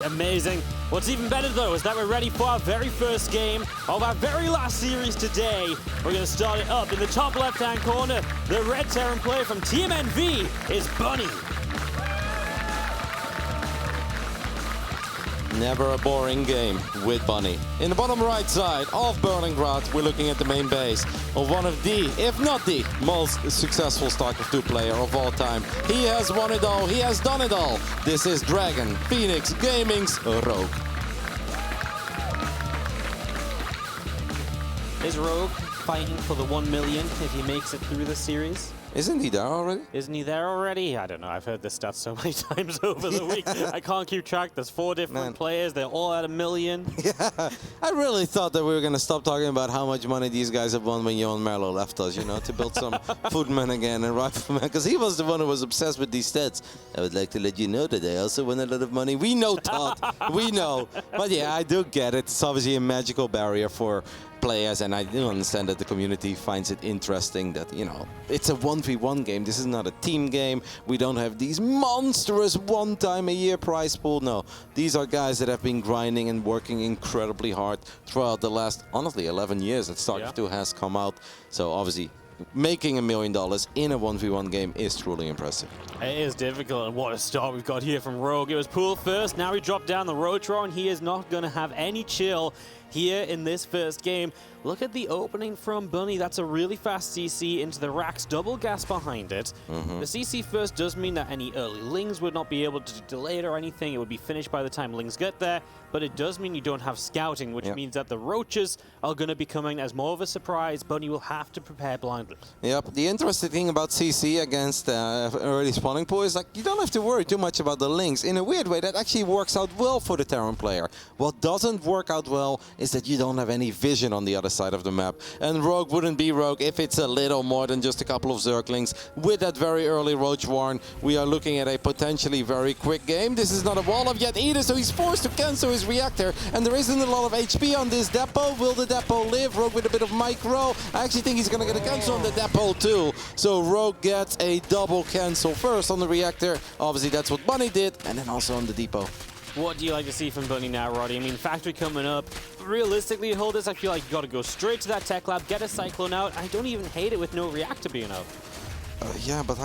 Amazing. What's even better though is that we're ready for our very first game of our very last series today. We're going to start it up in the top left-hand corner. The red Terran player from Team NV is Bunny. Never a boring game with Bunny. In the bottom right side of Berlingrad, we're looking at the main base of one of the, if not the, most successful StarCraft 2 player of all time. He has won it all, he has done it all. This is Dragon Phoenix Gaming's Rogue. Is Rogue fighting for the 1 million if he makes it through this series? Isn't he there already? Isn't he there already? I don't know. I've heard this stat so many times over the week. I can't keep track. There's 4 different players. They're all at 1 million. Yeah, I really thought that we were going to stop talking about how much money these guys have won when Johan Merlo left us, you know, to build some footmen again and riflemen, because he was the one who was obsessed with these stats. I would like to let you know that I also won a lot of money. We know, Todd. We know. But yeah, I do get it. It's obviously a magical barrier for players, and I do understand that the community finds it interesting that, you know, it's a 1v1 game. This is not a team game. We don't have these monstrous one-time-a-year prize pool. No, these are guys that have been grinding and working incredibly hard throughout the last, honestly, 11 years that StarCraft 2 has come out. So obviously, making $1 million in a 1v1 game is truly impressive. It is difficult, and what a start we've got here from Rogue. It was pool first, now he dropped down the Rotron, and he is not going to have any chill here in this first game. Look at the opening from Bunny. That's a really fast CC into the racks, double gas behind it. The CC first does mean that any early Lings would not be able to delay it or anything. It would be finished by the time Lings get there, but it does mean you don't have scouting, which means that the Roaches are going to be coming as more of a surprise. Bunny will have to prepare blindly. Yep, the interesting thing about CC against early spawning pool is, like, you don't have to worry too much about the Lings. In a weird way, that actually works out well for the Terran player. What doesn't work out well is that you don't have any vision on the other side of the map. And Rogue wouldn't be Rogue if it's a little more than just a couple of Zerglings. With that very early Roach Warren, we are looking at a potentially very quick game. This is not a wall up yet either, so he's forced to cancel his reactor. And there isn't a lot of HP on this depot. Will the depot live? Rogue with a bit of micro. I actually think he's going to get a cancel on the depot too. So Rogue gets a double cancel. First on the reactor. Obviously that's what Bunny did. And then also on the depot. What do you like to see from Bunny now, Roddy? I mean, factory coming up. Realistically, hold this, I feel like you got to go straight to that tech lab, get a Cyclone out. I don't even hate it with no reactor being out. Yeah, but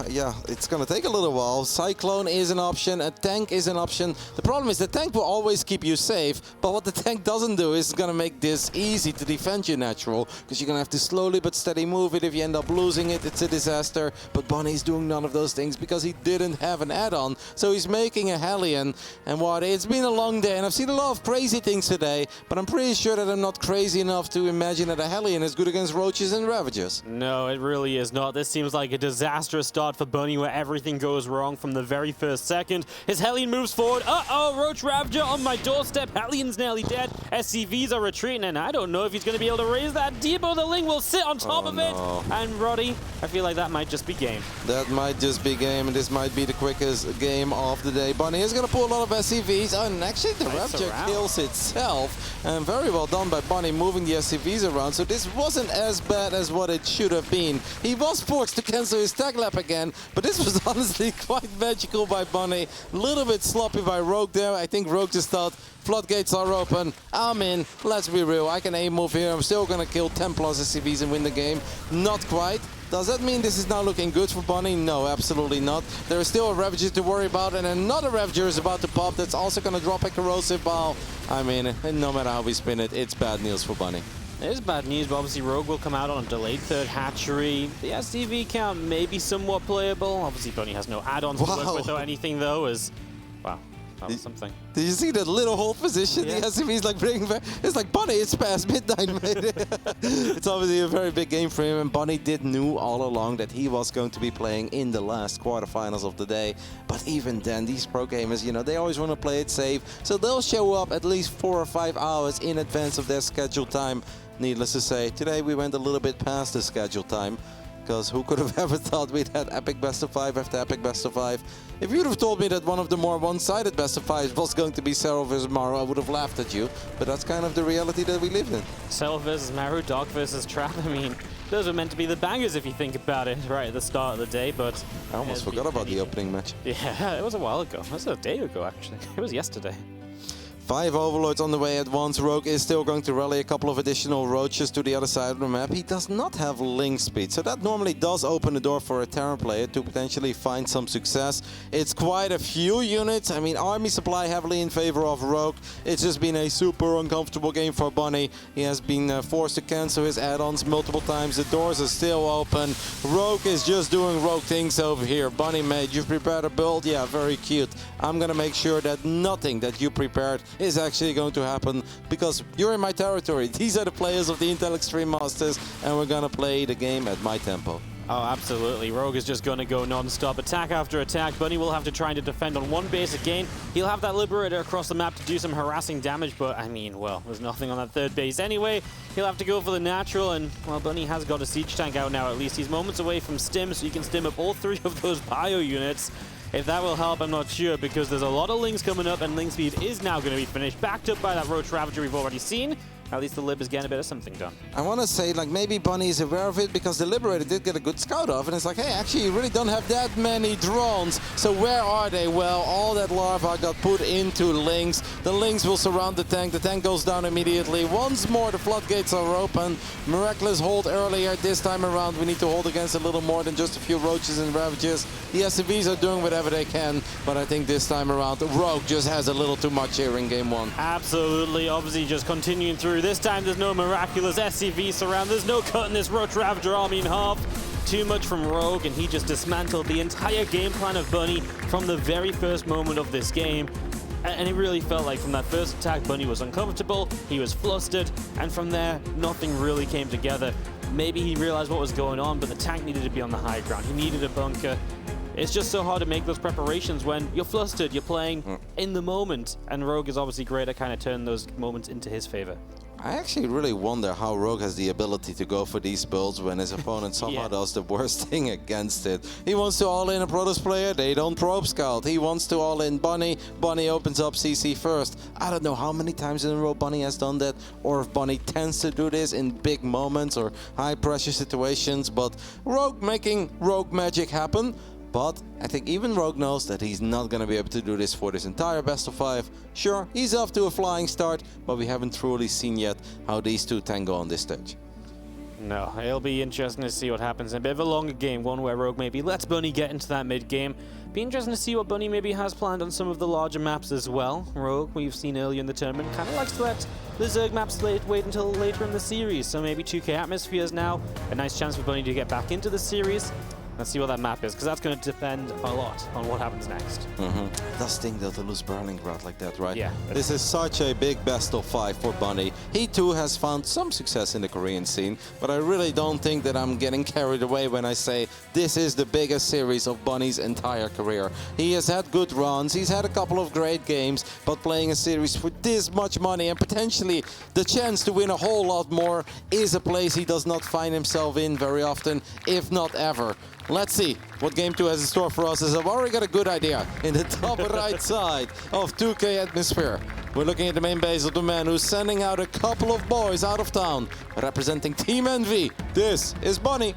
it's going to take a little while. Cyclone is an option, a tank is an option. The problem is the tank will always keep you safe, but what the tank doesn't do is going to make this easy to defend your natural, because you're going to have to slowly but steady move it. If you end up losing it, it's a disaster. But Bunny's doing none of those things because he didn't have an add-on, so he's making a Hellion. And what? It's been a long day, and I've seen a lot of crazy things today, but I'm pretty sure that I'm not crazy enough to imagine that a Hellion is good against Roaches and Ravagers. No, it really is not. This seems like a disastrous start for Bunny where everything goes wrong from the very first second. His Hellion moves forward. Uh-oh, Roach Ravager on my doorstep. Hellion's nearly dead. SCVs are retreating, and I don't know if he's going to be able to raise that. Debo the Ling will sit on top of it. And Roddy, I feel like that might just be game. That might just be game, and this might be the quickest game of the day. Bunny is going to pull a lot of SCVs, and actually the Ravager kills itself. And very well done by Bunny moving the SCVs around, so this wasn't as bad as what it should have been. He was forced to cancel his tag lap again, but this was honestly quite magical by Bunny. A little bit sloppy by Rogue there. I think Rogue just thought, floodgates are open, I'm in, let's be real, I can aim move here, I'm still gonna kill 10 plus SCVs and win the game. Not quite. Does that mean this is now looking good for Bunny? No, absolutely not. There is still a Ravager to worry about, and another Ravager is about to pop that's also gonna drop a corrosive ball. I mean, no matter how we spin it, it's bad news for Bunny. It is bad news, but obviously Rogue will come out on a delayed third hatchery. The SCV count may be somewhat playable. Obviously Bunny has no add-ons to work with or anything though, as wow, that was something. Did you see that little hold position? The SCV's like bringing back. It's like, Bunny, it's past midnight, mate. It's obviously a very big game for him, and Bunny did knew all along that he was going to be playing in the last quarterfinals of the day. But even then, these pro gamers, you know, they always want to play it safe, so they'll show up at least 4 or 5 hours in advance of their scheduled time. Needless to say, today we went a little bit past the scheduled time, because who could have ever thought we'd had epic best of 5 after epic best of 5? If you'd have told me that one of the more one-sided best of 5s was going to be Cero versus Maru, I would have laughed at you. But that's kind of the reality that we live in. Cero versus Maru, Dog versus Trap. I mean, those were meant to be the bangers if you think about it right at the start of the day, but I almost forgot about the opening match. Yeah, it was a while ago. It was a day ago, actually. It was yesterday. 5 Overlords on the way at once. Rogue is still going to rally a couple of additional roaches to the other side of the map. He does not have link speed, so that normally does open the door for a Terran player to potentially find some success. It's quite a few units. I mean, army supply heavily in favor of Rogue. It's just been a super uncomfortable game for Bunny. He has been forced to cancel his add-ons multiple times. The doors are still open. Rogue is just doing Rogue things over here. Bunny, mate, you've prepared a build? Yeah, very cute. I'm gonna make sure that nothing that you prepared is actually going to happen, because you're in my territory. These are the players of the Intel Extreme Masters, and we're gonna play the game at my tempo. Oh, absolutely. Rogue is just going to go non-stop, attack after attack. Bunny will have to try to defend on one base again. He'll have that Liberator across the map to do some harassing damage, but I mean, well, there's nothing on that third base anyway. He'll have to go for the natural, and, well, Bunny has got a siege tank out now at least. He's moments away from stim, so he can stim up all 3 of those bio units. If that will help, I'm not sure, because there's a lot of links coming up, and link speed is now going to be finished, backed up by that Roach Ravager we've already seen. At least the Lib is getting a bit of something done. I want to say, like, maybe Bunny is aware of it, because the Liberator did get a good scout off, and it's like, hey, actually, you really don't have that many drones. So where are they? Well, all that larva got put into links. The links will surround the tank. The tank goes down immediately. Once more, the floodgates are open. Miraculous hold earlier. This time around, we need to hold against a little more than just a few roaches and ravages. The SCVs are doing whatever they can, but I think this time around, Rogue just has a little too much here in game 1. Absolutely. Obviously, just continuing through. This time, there's no miraculous SCV surround. There's no cutting this Roach Ravager army in half. Too much from Rogue, and he just dismantled the entire game plan of Bunny from the very first moment of this game. And it really felt like from that first attack, Bunny was uncomfortable, he was flustered, and from there, nothing really came together. Maybe he realized what was going on, but the tank needed to be on the high ground. He needed a bunker. It's just so hard to make those preparations when you're flustered, you're playing in the moment, and Rogue is obviously great at kind of turning those moments into his favor. I actually really wonder how Rogue has the ability to go for these builds when his opponent somehow does the worst thing against it. He wants to all-in a Protoss player, they don't probe scout. He wants to all-in Bunny, Bunny opens up CC first. I don't know how many times in a row Bunny has done that, or if Bunny tends to do this in big moments or high-pressure situations, but Rogue making Rogue magic happen. But I think even Rogue knows that he's not going to be able to do this for this entire best of 5. Sure, he's off to a flying start, but we haven't truly seen yet how these two tango on this stage. No, it'll be interesting to see what happens in a bit of a longer game, one where Rogue maybe lets Bunny get into that mid-game. Be interesting to see what Bunny maybe has planned on some of the larger maps as well. Rogue, we've seen earlier in the tournament, kind of likes to let the Zerg maps wait until later in the series, so maybe 2K Atmospheres now, a nice chance for Bunny to get back into the series. Let's see what that map is, because that's going to depend a lot on what happens next. It does sting though to lose Berlingrad like that, right? Yeah. This is such a big best of 5 for Bunny. He too has found some success in the Korean scene, but I really don't think that I'm getting carried away when I say this is the biggest series of Bunny's entire career. He has had good runs, he's had a couple of great games, but playing a series for this much money and potentially the chance to win a whole lot more is a place he does not find himself in very often, if not ever. Let's see what Game 2 has in store for us, as I've already got a good idea in the top right side of 2K Atmosphere. We're looking at the main base of the man who's sending out a couple of boys out of town, representing Team Envy. This is Bunny.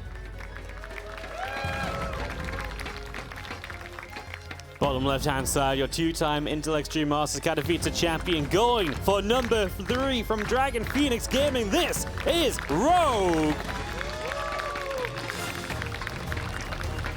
Bottom left-hand side, your 2-time Intel Extreme Masters Katowice champion going for number 3 from Dragon Phoenix Gaming. This is Rogue.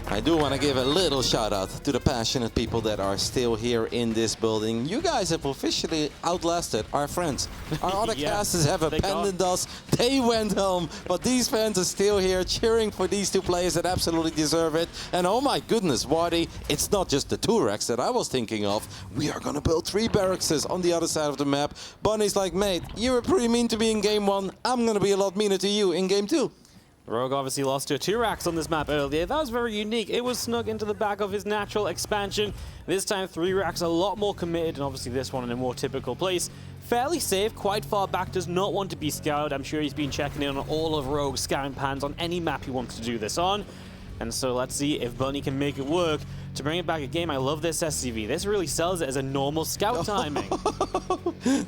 I do want to give a little shout out to the passionate people that are still here in this building. You guys have officially outlasted our friends. Our other casters have abandoned us. They went home, but these fans are still here cheering for these two players that absolutely deserve it. And oh my goodness, Wardy, it's not just the 2 racks that I was thinking of. We are going to build 3 barracks on the other side of the map. Bunny's like, mate, you were pretty mean to me in game 1. I'm going to be a lot meaner to you in game 2. Rogue obviously lost to 2 racks on this map earlier. That was very unique. It was snug into the back of his natural expansion. This time 3 racks a lot more committed, and obviously this one in a more typical place. Fairly safe, quite far back, does not want to be scouted. I'm sure he's been checking in on all of Rogue's scouting pans on any map he wants to do this on. And so let's see if Bunny can make it work to bring it back a game. I love this SCV. This really sells it as a normal scout timing.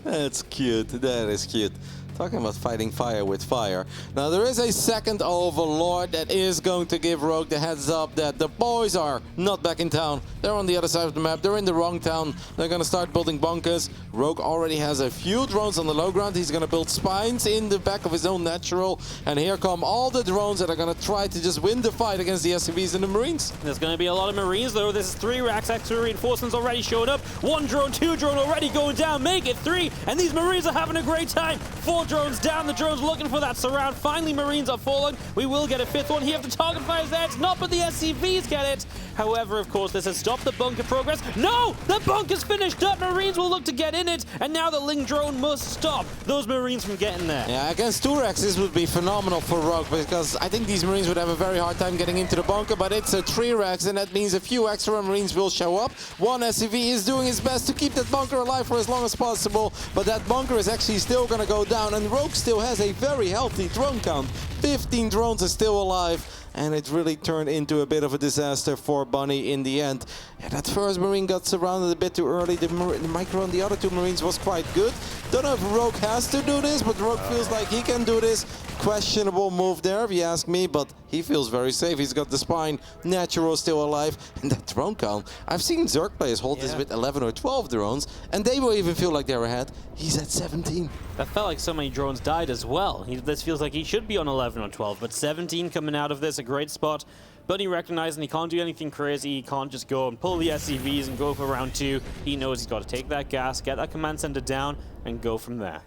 That's cute. That is cute. Talking about fighting fire with fire. Now there is a second overlord that is going to give Rogue the heads up that the boys are not back in town. They're on the other side of the map. They're in the wrong town. They're going to start building bunkers. Rogue already has a few drones on the low ground. He's going to build spines in the back of his own natural. And here come all the drones that are going to try to just win the fight against the SCVs and the Marines. There's going to be a lot of Marines though. This is 3 racks. Extra reinforcements already showed up. 1 drone, 2 drone already going down. Make it 3. And these Marines are having a great time. 4 drones down. The drones looking for that surround. Finally, Marines are falling. We will get a 5th one here. If the target fires there, it's not, but the SCVs get it. However, of course, this has stopped the bunker progress. No! The bunker's finished up. Marines will look to get in it. And now the Ling drone must stop those Marines from getting there. Yeah, against 2 racks, this would be phenomenal for Rogue because I think these Marines would have a very hard time getting into the bunker, but it's a 3 racks, and that means a few extra Marines will show up. 1 SCV is doing his best to keep that bunker alive for as long as possible, but that bunker is actually still going to go down, and Rogue still has a very healthy drone count. 15 drones are still alive, and it really turned into a bit of a disaster for Bunny in the end. Yeah, that first Marine got surrounded a bit too early. The micro on the other 2 Marines was quite good. Don't know if Rogue has to do this, but Rogue feels like he can do this. Questionable move there, if you ask me, but he feels very safe. He's got the spine, natural still alive, and that drone count. I've seen Zerg players hold this with 11 or 12 drones, and they will even feel like they're ahead. He's at 17. That felt like so many drones died as well. This feels like he should be on 11 or 12, but 17 coming out of this, a great spot. Bunny recognizing he can't do anything crazy. He can't just go and pull the SCVs and go for round 2. He knows he's got to take that gas, get that command center down, and go from there.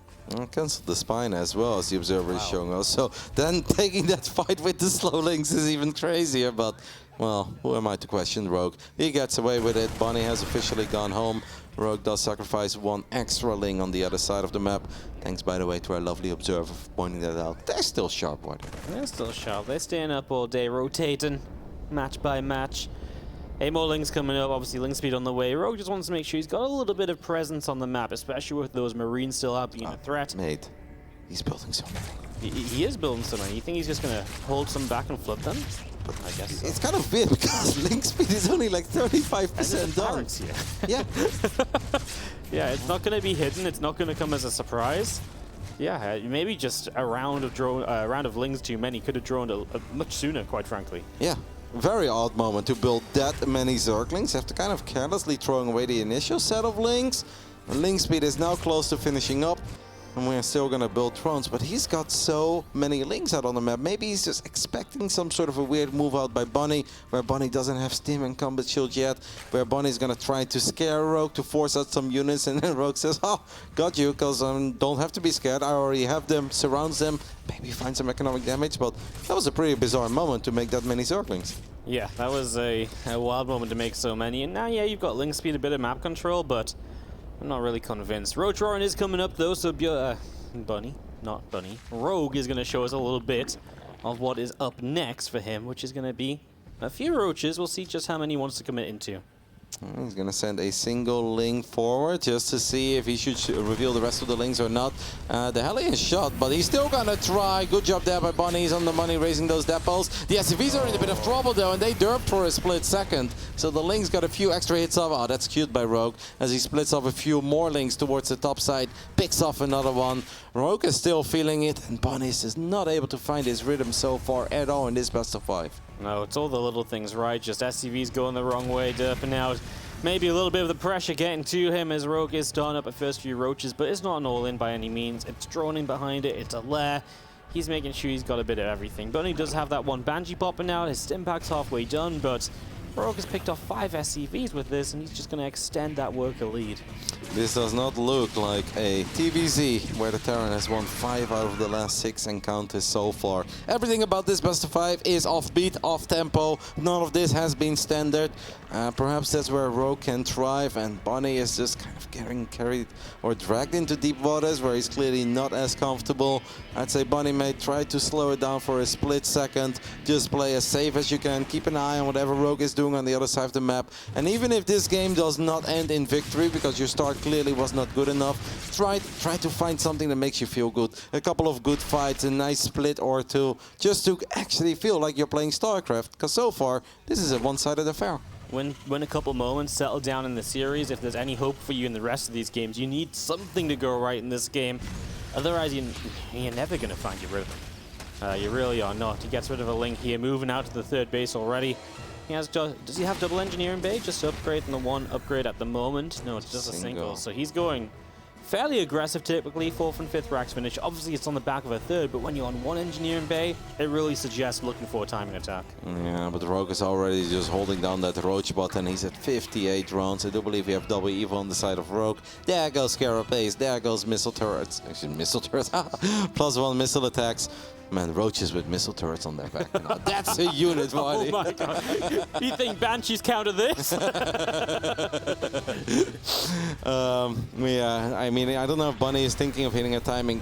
Cancel the spine as well, as the observer is showing us. So then taking that fight with the slow links is even crazier, but well, who am I to question Rogue? He gets away with it. Bunny has officially gone home. Rogue does sacrifice 1 extra ling on the other side of the map. Thanks, by the way, to our lovely observer for pointing that out. They're still sharp, what? They're still sharp. They're staying up all day, rotating, match by match. 8 more Lings coming up, obviously Ling speed on the way. Rogue just wants to make sure he's got a little bit of presence on the map, especially with those Marines still out being a threat. Mate, he's building so many. He is building so many. You think he's just going to hold some back and flip them? I guess so. It's kind of weird because Ling speed is only like 35% done. Yeah. Yeah, it's not going to be hidden. It's not going to come as a surprise. Yeah, maybe just a round of Lings too many. Could have droned much sooner, quite frankly. Yeah. Very odd moment to build that many Zerglings after kind of carelessly throwing away the initial set of Lings. Ling speed is now close to finishing up, and we're still going to build drones, but he's got so many Lings out on the map. Maybe he's just expecting some sort of a weird move out by Bunny, where Bunny doesn't have Stim and Combat Shield yet, where Bunny's going to try to scare Rogue to force out some units, and then Rogue says, oh, got you, because don't have to be scared, I already have them, surrounds them, maybe find some economic damage, but that was a pretty bizarre moment to make that many Zerglings. Yeah, that was a wild moment to make so many, and now, yeah, you've got Ling speed, a bit of map control, but I'm not really convinced. Roach Roaring is coming up though, so Bunny, not Bunny. Rogue is going to show us a little bit of what is up next for him, which is going to be a few roaches. We'll see just how many he wants to commit into. He's going to send a single Ling forward just to see if he should reveal the rest of the Lings or not. The Hellion shot, but he's still going to try. Good job there by Bunny. He's on the money raising those depots. The SCVs are in a bit of trouble though, and they derped for a split second. So the Lings got a few extra hits off. Oh, that's cute by Rogue as he splits off a few more Lings towards the top side. Picks off another one. Rogue is still feeling it, and Bunny is not able to find his rhythm so far at all in this best of 5. No, it's all the little things, right? Just SCVs going the wrong way, derping out. Maybe a little bit of the pressure getting to him as Rogue is starting up at first few roaches, but it's not an all-in by any means. It's droning behind it, it's a lair. He's making sure he's got a bit of everything. Bunny does have that one Banshee popping out, his stim pack's halfway done, but Rogue has picked off 5 SCVs with this, and he's just going to extend that worker lead. This does not look like a TVZ, where the Terran has won 5 out of the last 6 encounters so far. Everything about this best of 5 is offbeat, off-tempo. None of this has been standard. Perhaps that's where Rogue can thrive, and Bunny is just kind of getting carried or dragged into deep waters where he's clearly not as comfortable. I'd say Bunny may try to slow it down for a split second. Just play as safe as you can. Keep an eye on whatever Rogue is doing on the other side of the map. And even if this game does not end in victory because your start clearly was not good enough, try to find something that makes you feel good. A couple of good fights, a nice split or two, just to actually feel like you're playing StarCraft. Because so far, this is a one-sided affair. Win a couple moments, settle down in the series. If there's any hope for you in the rest of these games, you need something to go right in this game. Otherwise, you're never going to find your rhythm. You really are not. He gets rid of a Link here, moving out to the third base already. Does he have double engineering bay just to upgrade and the one upgrade at the moment? No, it's just a single. So he's going fairly aggressive typically, 4th and 5th racks finish. Obviously it's on the back of a 3rd, but when you're on 1 engineering bay, it really suggests looking for a timing attack. Yeah, but Rogue is already just holding down that Roach button. He's at 58 rounds. I do believe we have double Evo on the side of Rogue. There goes Carapace, there goes missile turrets. Actually, missile turrets, +1 missile attacks. Man, roaches with missile turrets on their back. You know, that's a unit, Marty. Oh my god. You think Banshees counter this? Yeah, I mean, I don't know if Bunny is thinking of hitting a timing.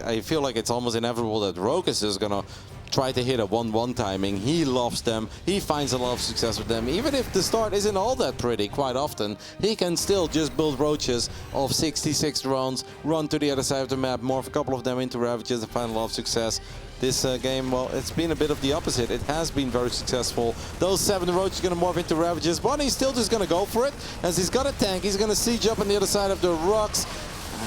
I feel like it's almost inevitable that Rogue is just gonna try to hit a 1-1 timing. He loves them. He finds a lot of success with them. Even if the start isn't all that pretty, quite often, he can still just build roaches of 66 drones, run to the other side of the map, morph a couple of them into Ravages and find a lot of success. This game, well, it's been a bit of the opposite. It has been very successful. Those 7 roaches going to morph into Ravages. Bunny's still just going to go for it. As he's got a tank, he's going to siege up on the other side of the rocks.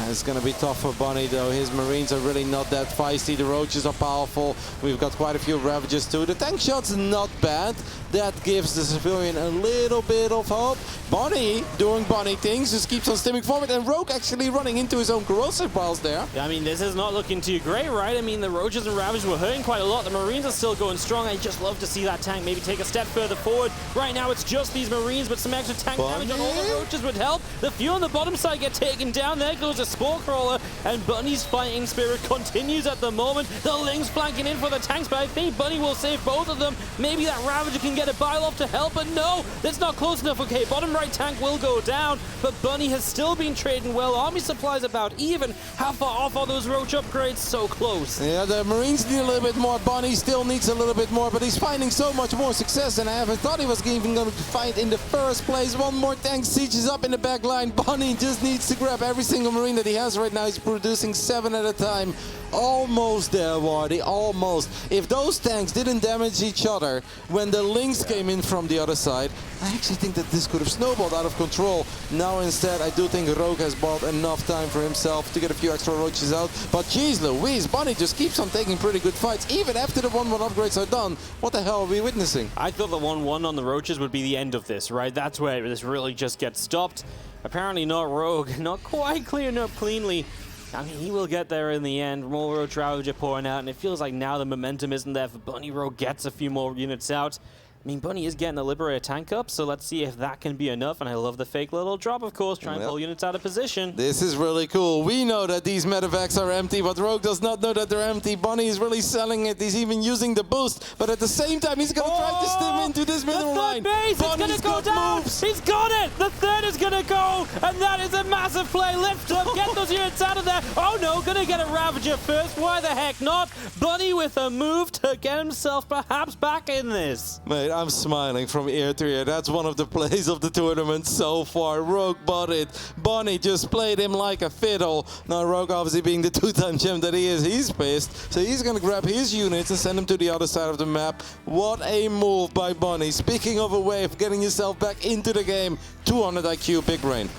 It's going to be tough for Bunny, though. His Marines are really not that feisty. The roaches are powerful. We've got quite a few Ravages, too. The tank shot's not bad. That gives the civilian a little bit of hope. Bunny doing Bunny things, just keeps on stimming forward. And Rogue actually running into his own corrosive piles there. I mean, this is not looking too great, right? I mean, the roaches and Ravages were hurting quite a lot. The Marines are still going strong. I just love to see that tank maybe take a step further forward. Right now, it's just these Marines, but some extra tank damage on all the roaches would help. The few on the bottom side get taken down. There goes a Spore Crawler, and Bunny's fighting spirit continues at the moment. The Lings flanking in for the tanks, but I think Bunny will save both of them. Maybe that Ravager can get a bile off to help, but no, that's not close enough. Okay, bottom right tank will go down, but Bunny has still been trading well. Army supplies about even. How far off are those roach upgrades? So close. Yeah, the Marines need a little bit more. Bunny still needs a little bit more, but he's finding so much more success than I ever thought he was even going to find in the first place. One more tank sieges up in the back line. Bunny just needs to grab every single Marine that he has right now. He's producing 7 at a time. Almost there, Wardy, almost. If those tanks didn't damage each other when the Lynx came in from the other side, I actually think that this could have snowballed out of control. Now instead, I do think Rogue has bought enough time for himself to get a few extra roaches out. But geez Louise, Bunny just keeps on taking pretty good fights, even after the 1-1 upgrades are done. What the hell are we witnessing? I thought the 1-1 on the roaches would be the end of this, right? That's where this really just gets stopped. Apparently not Rogue, not quite clearing up cleanly. I mean, he will get there in the end. More Roach Ravager pouring out, and it feels like now the momentum isn't there for Bunny. Rogue gets a few more units out. I mean, Bunny is getting the Liberator tank up, so let's see if that can be enough. And I love the fake little drop, of course, trying to pull units out of position. This is really cool. We know that these medevacs are empty, but Rogue does not know that they're empty. Bunny is really selling it. He's even using the boost, but at the same time, he's going to try to stim into this middle line. Base, it's going to go down. Moves. He's got it. The 3rd is going to go, and that is a massive play. Lift up, get those units out of there. Oh no, going to get a Ravager first. Why the heck not? Bunny with a move to get himself perhaps back in this. Mate, I'm smiling from ear to ear. That's one of the plays of the tournament so far. Rogue bought it. Bunny just played him like a fiddle. Now Rogue, obviously being the 2-time champ that he is, he's pissed. So he's going to grab his units and send them to the other side of the map. What a move by Bunny. Speaking of a way of getting yourself back into the game, 200 IQ, big brain.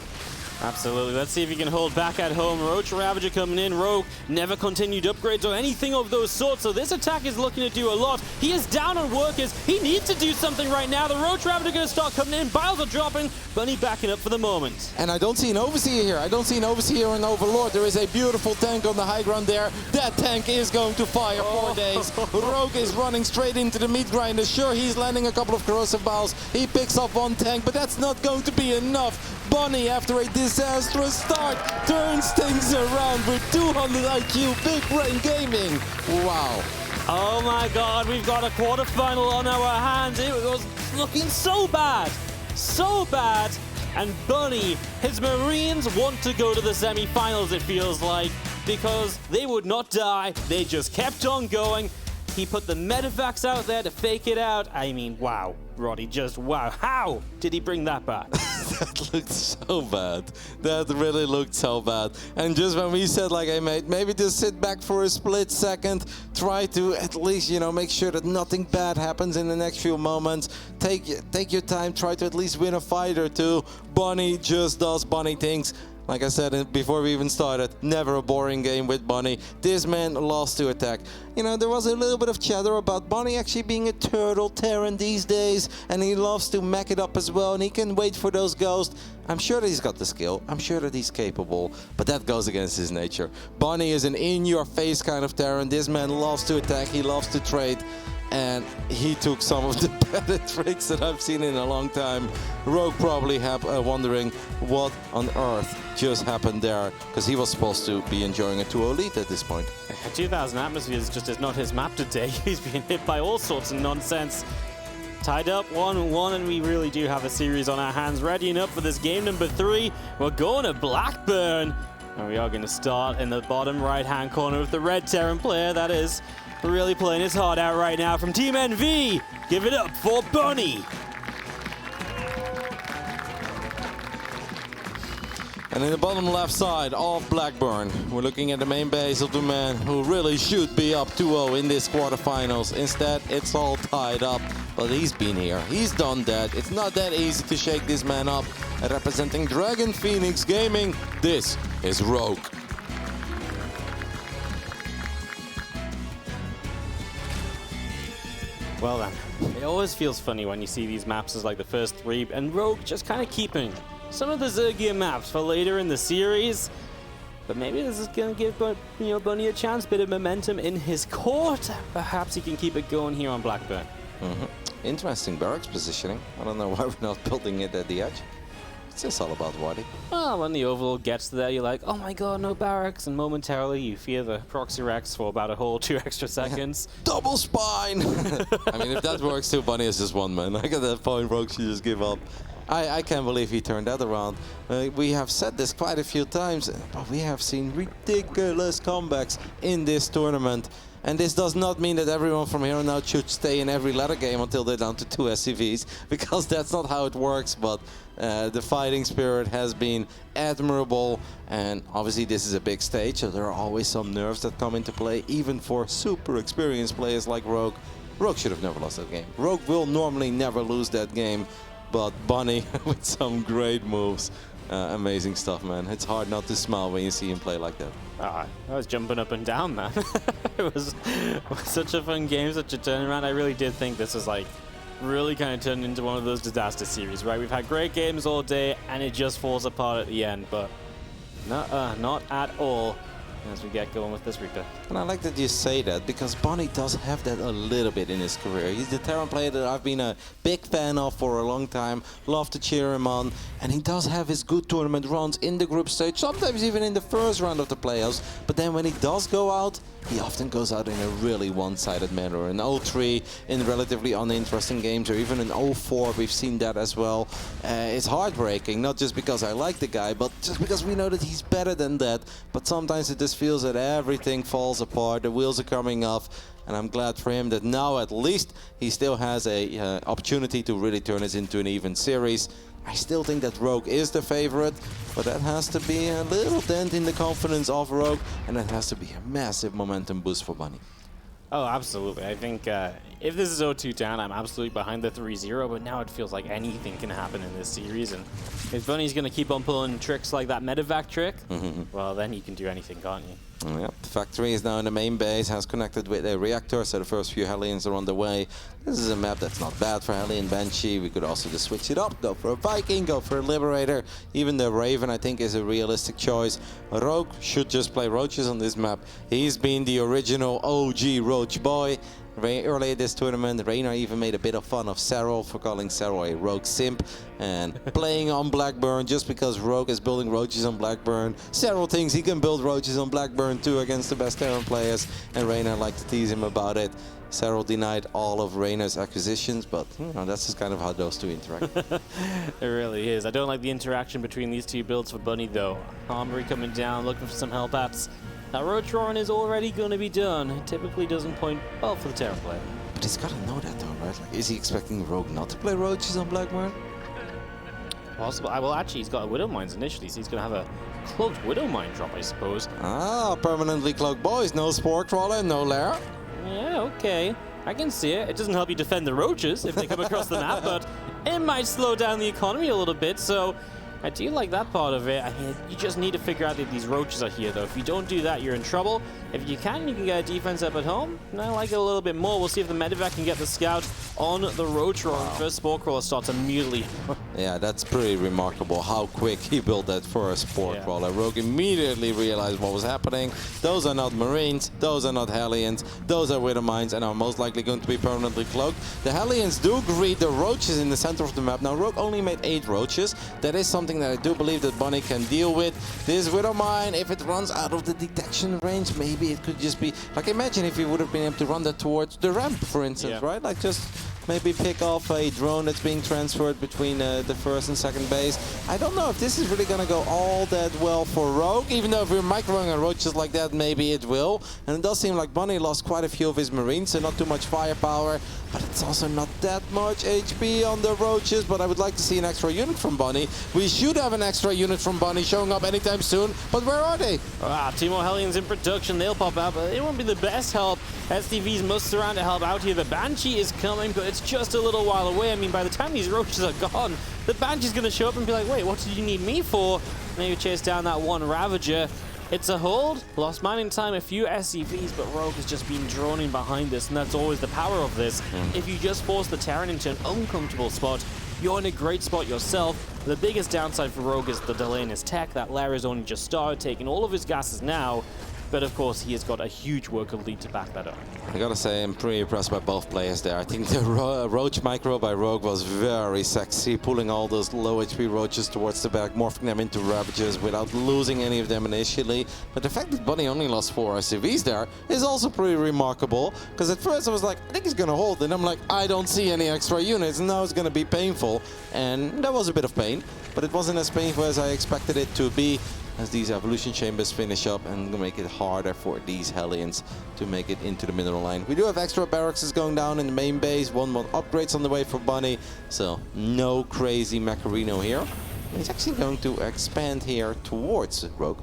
Absolutely. Let's see if he can hold back at home. Roach Ravager coming in. Rogue never continued upgrades or anything of those sorts, so this attack is looking to do a lot. He is down on workers. He needs to do something right now. The Roach Ravager going to start coming in. Biles are dropping. Bunny backing up for the moment. And I don't see an Overseer here. I don't see an Overseer or an Overlord. There is a beautiful tank on the high ground there. That tank is going to fire 4 days. Rogue is running straight into the meat grinder. Sure, he's landing a couple of corrosive biles. He picks up 1 tank, but that's not going to be enough. Bunny, after a disastrous start, turns things around with 200 IQ, big brain gaming. Wow. Oh my god, we've got a quarterfinal on our hands. It was looking so bad. So bad. And Bunny, his Marines want to go to the semi-finals, it feels like, because they would not die. They just kept on going. He put the medevacs out there to fake it out. I mean, wow, Roddy, just wow. How did he bring that back? That looked so bad. That really looked so bad. And just when we said, like, hey, mate, maybe just sit back for a split second, try to at least, you know, make sure that nothing bad happens in the next few moments. Take your time, try to at least win a fight or two. Bunny just does Bunny things. Like I said before we even started, never a boring game with Bunny. This man loves to attack. You know, there was a little bit of chatter about Bunny actually being a turtle Terran these days, and he loves to mech it up as well, and he can wait for those ghosts. I'm sure that he's got the skill, I'm sure that he's capable, but that goes against his nature. Bunny is an in-your-face kind of Terran. This man loves to attack, he loves to trade. And he took some of the better tricks that I've seen in a long time. Rogue probably wondering what on earth just happened there, because he was supposed to be enjoying a 2-0 lead at this point. 2000 Atmospheres just is not his map today. He's being hit by all sorts of nonsense. Tied up 1-1, and we really do have a series on our hands. Readying up for this game number 3. We're going to Blackburn. And we are going to start in the bottom right-hand corner with the red Terran player, that is. Really playing his heart out right now from Team NV. Give it up for Bunny. And in the bottom left side of Blackburn, we're looking at the main base of the man who really should be up 2-0 in this quarterfinals. Instead, it's all tied up. But he's been here. He's done that. It's not that easy to shake this man up. And representing Dragon Phoenix Gaming, this is Rogue. Well then, it always feels funny when you see these maps as like the first 3, and Rogue just kind of keeping some of the Zergia maps for later in the series. But maybe this is going to give Bunny a chance, bit of momentum in his court. Perhaps he can keep it going here on Blackburn. Interesting barracks positioning. I don't know why we're not building it at the edge. It's just all about Waddy. Well, when the overlord gets there, you're like, oh my god, no barracks. And momentarily, you fear the proxy Rex for about a whole 2 extra seconds. Double spine! I mean, if that works too, Bunny is just one man. Like at that point, Rogue should just give up. I can't believe he turned that around. We have said this quite a few times, but we have seen ridiculous comebacks in this tournament. And this does not mean that everyone from here on out should stay in every ladder game until they're down to 2 SCVs, because that's not how it works. But the fighting spirit has been admirable, and obviously this is a big stage, so there are always some nerves that come into play, even for super experienced players like Rogue. Rogue should have never lost that game. Rogue will normally never lose that game, but Bunny with some great moves. Amazing stuff, man. It's hard not to smile when you see him play like that. I was jumping up and down, man. It was such a fun game, such a turnaround. I really did think this was like really kind of turned into one of those disaster series, right? We've had great games all day, and it just falls apart at the end, but not at all as we get going with this Reaper. And I like that you say that, because Bunny does have that a little bit in his career. He's the Terran player that I've been a big fan of for a long time. Love to cheer him on. And he does have his good tournament runs in the group stage, sometimes even in the first round of the playoffs. But then when he does go out, he often goes out in a really one-sided manner. An 0-3 in relatively uninteresting games, or even an 0-4, we've seen that as well. It's heartbreaking, not just because I like the guy, but just because we know that he's better than that. But sometimes it just feels that everything falls apart, the wheels are coming off, and I'm glad for him that now at least he still has a opportunity to really turn this into an even series. I still think that Rogue is the favorite, but that has to be a little dent in the confidence of Rogue, and that has to be a massive momentum boost for Bunny. Oh, absolutely. I think if this is 0-2 down, I'm absolutely behind the 3-0, but now it feels like anything can happen in this series, and if Bunny's going to keep on pulling tricks like that medevac trick, well, then you can do anything, can't you? Yep, the factory is now in the main base, has connected with a reactor, so the first few Hellions are on the way. This is a map that's not bad for Hellion Banshee. We could also just switch it up, go for a Viking, go for a Liberator. Even the Raven, I think, is a realistic choice. Rogue should just play Roaches on this map. He's been the original OG Roach boy. Earlier this tournament, Reina even made a bit of fun of Serral for calling Serral a Rogue simp and playing on Blackburn just because Rogue is building Roaches on Blackburn. Serral thinks he can build Roaches on Blackburn too against the best Terran players, and Reina liked to tease him about it. Serral denied all of Reina's acquisitions, but you know, that's just kind of how those two interact. It really is. I don't like the interaction between these two builds for Bunny though. Armory coming down, looking for some help apps. That Rotron is already going to be done. It typically doesn't point well for the Terran player. But he's got to know that though, right? Like, is he expecting Rogue not to play Roaches on Blackburn? Possible. Well, actually, he's got a Widow Mines initially, so he's going to have a cloaked Widow Mine drop, I suppose. Ah, permanently cloaked boys. No Spore Crawler, no Lair. Yeah, okay. I can see it. It doesn't help you defend the Roaches if they come across the map, but it might slow down the economy a little bit, so I do like that part of it. I mean, you just need to figure out that these roaches are here, though. If you don't do that, you're in trouble. If you can get a defense up at home. And I like it a little bit more. We'll see if the medevac can get the scout on the roach-ron. Wow. First spore crawler starts immediately. Yeah, that's pretty remarkable how quick he built that first spore crawler. Rogue immediately realized what was happening. Those are not Marines, those are not Hellions, those are Widow Mines and are most likely going to be permanently cloaked. The Hellions do greet the roaches in the center of the map. Now, Rogue only made 8 roaches. That is something that I do believe that Bunny can deal with. This Widow Mine, if it runs out of the detection range, maybe it could just be... Like, imagine if he would have been able to run that towards the ramp, for instance, right? Like, just maybe pick off a drone that's being transferred between the first and second base. I don't know if this is really going to go all that well for Rogue, even though if we're microing on roaches like that, maybe it will. And it does seem like Bunny lost quite a few of his Marines, so not too much firepower, but it's also not that much HP on the roaches, but I would like to see an extra unit from Bunny. We should have an extra unit from Bunny showing up anytime soon, but where are they? Two more Hellions in production, they'll pop out, but it won't be the best help. STVs must surround to help out here. The Banshee is coming, but it's just a little while away. I mean, by the time these roaches are gone, the Banshee's going to show up and be like, wait, what did you need me for? Maybe chase down that one Ravager. It's a hold. Lost mining time, a few SCVs, but Rogue has just been drawn in behind this, and that's always the power of this. If you just force the Terran into an uncomfortable spot, you're in a great spot yourself. The biggest downside for Rogue is the delay in his tech. That Lara's only just started taking all of his gases now. But of course, he has got a huge worker lead to back that up. I gotta say, I'm pretty impressed by both players there. I think the Roach micro by Rogue was very sexy, pulling all those low HP Roaches towards the back, morphing them into Ravagers without losing any of them initially. But the fact that Bunny only lost 4 SCVs there is also pretty remarkable, because at first I was like, I think he's gonna hold, and I'm like, I don't see any extra units, and now it's gonna be painful. And that was a bit of pain, but it wasn't as painful as I expected it to be, as these evolution chambers finish up and make it harder for these Hellions to make it into the middle line. We do have extra barracks going down in the main base, one more upgrades on the way for Bunny, so no crazy Macarino here. He's actually going to expand here towards Rogue.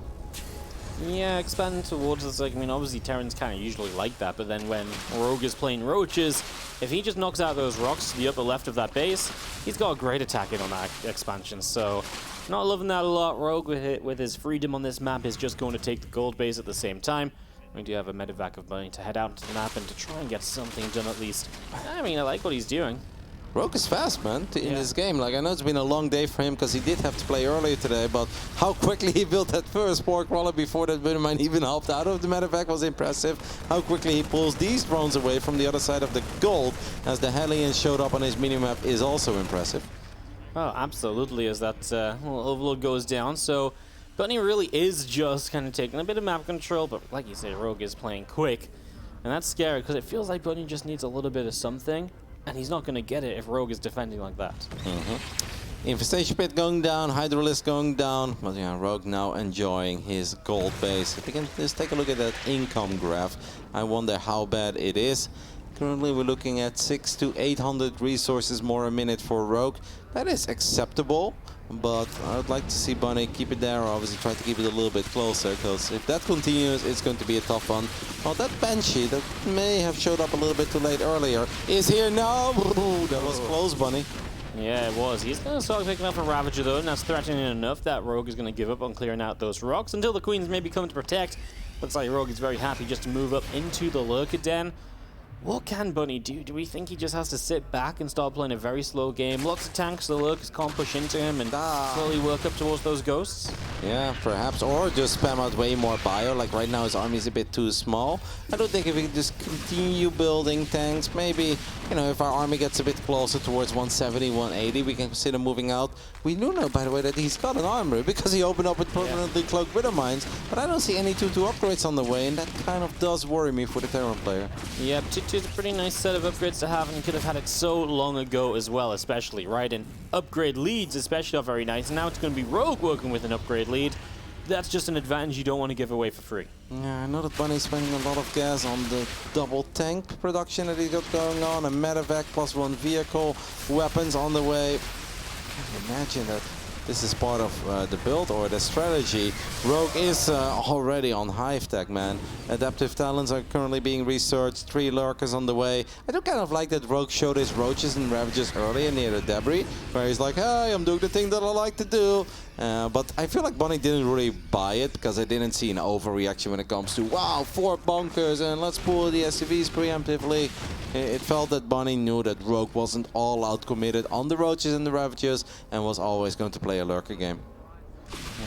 Yeah, expand towards us. Like, I mean, obviously Terrans kind of usually like that, but then when Rogue is playing roaches, if he just knocks out those rocks to the upper left of that base, he's got a great attack in on that expansion. So not loving that a lot. Rogue with his freedom on this map is just going to take the gold base at the same time. We do have a medevac of Bunny to head out to the map and to try and get something done at least. I mean, I like what he's doing. Rogue is fast, man, in this game. Like, I know it's been a long day for him because he did have to play earlier today, but how quickly he built that first spore crawler before that Widow Mine even helped out of the medevac was impressive. How quickly he pulls these drones away from the other side of the gold as the Hellions showed up on his minimap is also impressive. Oh, absolutely, as that little overload goes down. So Bunny really is just kind of taking a bit of map control, but like you say, Rogue is playing quick. And that's scary because it feels like Bunny just needs a little bit of something. And he's not going to get it if Rogue is defending like that. Infestation pit going down, Hydralisk going down. But yeah, Rogue now enjoying his gold base. If we can just take a look at that income graph, I wonder how bad it is. Currently we're looking at 600 to 800 resources more a minute for Rogue. That is acceptable, but I would like to see Bunny keep it there, or obviously try to keep it a little bit closer, because if that continues, it's going to be a tough one. Well, that Banshee that may have showed up a little bit too late earlier is here now. Ooh, that was close, Bunny. Yeah, it was. He's going to start picking up a Ravager, though, and that's threatening enough that Rogue is going to give up on clearing out those rocks until the Queens maybe come to protect. Looks like Rogue is very happy just to move up into the Lurker Den. What can Bunny do? Do we think he just has to sit back and start playing a very slow game? Lots of tanks, the Lurkers can't push into him and slowly work up towards those ghosts? Yeah, perhaps. Or just spam out way more bio. Like right now his army is a bit too small. I don't think if we can just continue building tanks, maybe, you know, if our army gets a bit closer towards 170, 180, we can consider moving out. We do know, by the way, that he's got an armor because he opened up with permanently cloaked Widow Mines, but I don't see any 2-2 upgrades on the way, and that kind of does worry me for the Terran player. Yep, 2-2 is a pretty nice set of upgrades to have, and you could have had it so long ago as well, especially, right? And upgrade leads especially are very nice, and now it's going to be Rogue working with an upgrade lead. That's just an advantage you don't want to give away for free. Yeah, I know that Bunny's spending a lot of gas on the double tank production that he got going on, a medevac plus 1 vehicle, weapons on the way. I can imagine that this is part of the build or the strategy. Rogue is already on Hive Tech, man. Adaptive talents are currently being researched, 3 lurkers on the way. I do kind of like that Rogue showed his roaches and Ravagers earlier near the debris, where he's like, hey, I'm doing the thing that I like to do. But I feel like Bunny didn't really buy it because I didn't see an overreaction when it comes to, wow, 4 bunkers and let's pull the SCVs preemptively. It felt that Bunny knew that Rogue wasn't all out committed on the Roaches and the Ravagers and was always going to play a lurker game.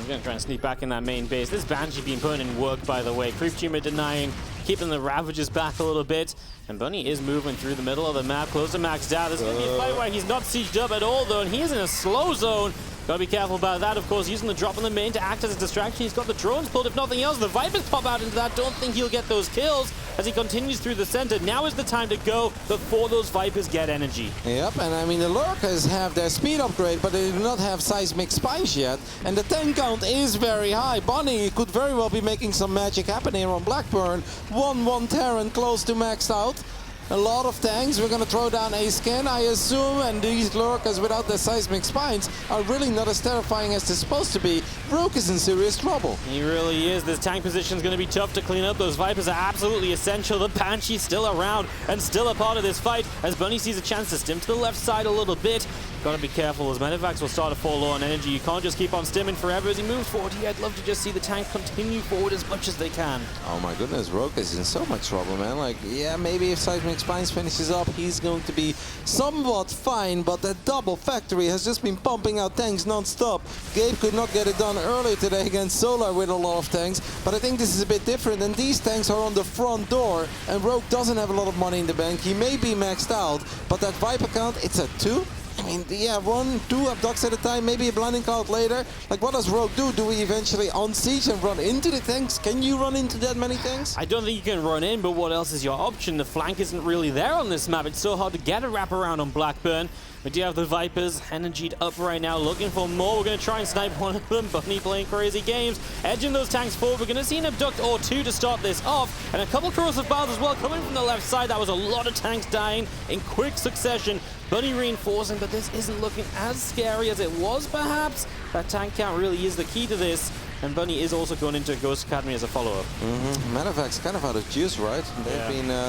We're going to try and sneak back in that main base. This Banshee being put in work, by the way. Creep Tumor denying, keeping the Ravagers back a little bit. And Bunny is moving through the middle of the map, close to maxed out. There's going to be a fight where he's not sieged up at all, though, and he is in a slow zone. Gotta be careful about that, of course, using the drop on the main to act as a distraction. He's got the drones pulled, if nothing else. The Vipers pop out into that. Don't think he'll get those kills as he continues through the center. Now is the time to go before those Vipers get energy. Yep, and I mean, the Lurkers have their speed upgrade, but they do not have seismic spines yet. And the tank count is very high. Bunny could very well be making some magic happen here on Blackburn. 1-1 Terran close to maxed out. A lot of tanks. We're going to throw down a scan, I assume, and these lurkers without their seismic spines are really not as terrifying as they're supposed to be. Rogue is in serious trouble. He really is. This tank position is going to be tough to clean up. Those Vipers are absolutely essential. The Banshee's still around and still a part of this fight as Bunny sees a chance to stim to the left side a little bit. Got to be careful as Medivacs will start to fall low on energy. You can't just keep on stimming forever as he moves forward. I'd love to just see the tank continue forward as much as they can. Oh my goodness, Rogue is in so much trouble, man. Like, yeah, maybe if seismic spines finishes up, he's going to be somewhat fine, but that double factory has just been pumping out tanks non-stop. Gabe could not get it done earlier today against Solar with a lot of tanks, but I think this is a bit different, and these tanks are on the front door, and Rogue doesn't have a lot of money in the bank. He may be maxed out, but that Viper count, it's at 2. I mean, yeah, 1, 2 abducts at a time, maybe a blinding cloud later. Like, what does Rogue do? Do we eventually unsiege and run into the tanks? Can you run into that many tanks? I don't think you can run in, but what else is your option? The flank isn't really there on this map. It's so hard to get a wraparound on Blackburn. We do have the Vipers energied up right now, looking for more. We're going to try and snipe one of them. Bunny playing crazy games, edging those tanks forward. We're going to see an abduct or 2 to start this off, and a couple corrosive bars as well coming from the left side. That was a lot of tanks dying in quick succession. Bunny reinforcing, but this isn't looking as scary as it was, perhaps. That tank count really is the key to this. And Bunny is also going into Ghost Academy as a follow-up. Medivac's kind of out of juice, right?